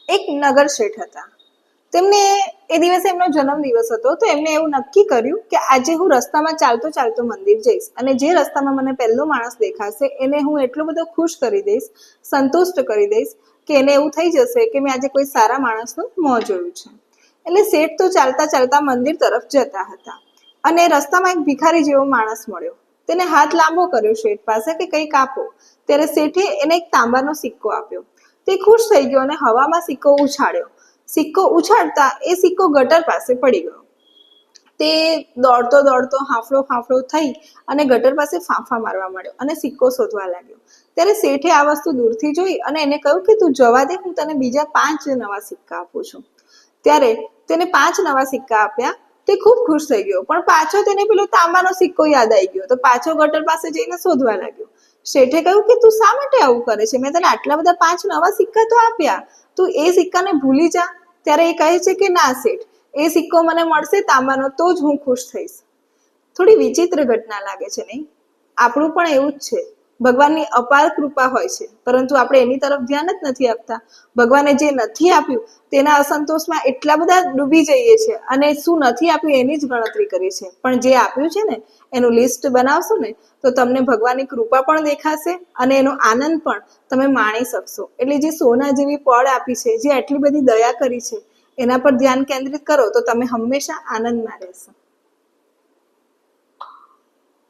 એક નગર શેઠ હતા. તેમને એ દિવસે એમનો જન્મદિવસ હતો, તો એમને એવું નક્કી કર્યું કે આજે હું રસ્તામાં ચાલતો ચાલતો મંદિર જઈશ અને જે રસ્તામાં મને પહેલો માણસ દેખાશે એને હું એટલો બધો ખુશ કરી દઈશ, સંતુષ્ટ કરી દઈશ કે એને એવું થઈ જશે કે મેં આજે કોઈ સારા માણસનું મોં જોયું છે. એટલે શેઠ તો ચાલતા ચાલતા મંદિર તરફ જતા હતા અને રસ્તામાં એક ભિખારી જેવો માણસ મળ્યો. તેને હાથ લાંબો કર્યો શેઠ પાસે કે કંઈક આપો. ત્યારે શેઠે એને એક તાંબાનો સિક્કો આપ્યો. તે ખુશ થઈ ગયો અને હવામાં સિક્કો ઉછાળ્યો. સિક્કો ઉછાળતા એ સિક્કો ગટર પાસે પડી ગયો. તે દોડતો દોડતો હાંફળો હાંફળો થઈ અને ગટર પાસે ફાંફા મારવા માંડ્યો અને સિક્કો શોધવા લાગ્યો. ત્યારે શેઠે આ વસ્તુ દૂરથી જોઈ અને એને કહ્યું કે તું જવા દે, હું તને બીજા 5 નવા સિક્કા આપું છું. ત્યારે તેને 5 નવા સિક્કા આપ્યા. તે ખૂબ ખુશ થઈ ગયો, પણ પાછો તેને પેલો તાંબાનો સિક્કો યાદ આવી ગયો, તો પાછો ગટર પાસે જઈને શોધવા લાગ્યો. શેઠે કહ્યું કે તું શા માટે આવું કરે છે? મેં તને આટલા બધા 5 નવા સિક્કા તો આપ્યા, તું એ સિક્કાને ભૂલી જા. ત્યારે એ કહે છે કે ના શેઠ, એ સિક્કો મને મળશે તાંબાનો તો જ હું ખુશ થઈશ. થોડી વિચિત્ર ઘટના લાગે છે નહીં? આપણું પણ એવું જ છે. ભગવાનની અપાર કૃપા હોય છે, પરંતુ આપણે એની તરફ ધ્યાન જ નથી આપતા. ભગવાને જે નથી આપ્યું તેના અસંતોષમાં એટલા બધા ડૂબી જઈએ છે અને શું નથી આપ્યું એની જ ગણતરી કરી છે. પણ જે આપ્યું છે ને એનું લિસ્ટ બનાવશો ને તો તમને ભગવાનની કૃપા પણ દેખાશે અને એનો આનંદ પણ તમે માણી શકશો. એટલે જે સોના જેવી પળ આપી છે, જે આટલી બધી દયા કરી છે, એના પર ધ્યાન કેન્દ્રિત કરો તો તમે હંમેશા આનંદમાં રહેશો.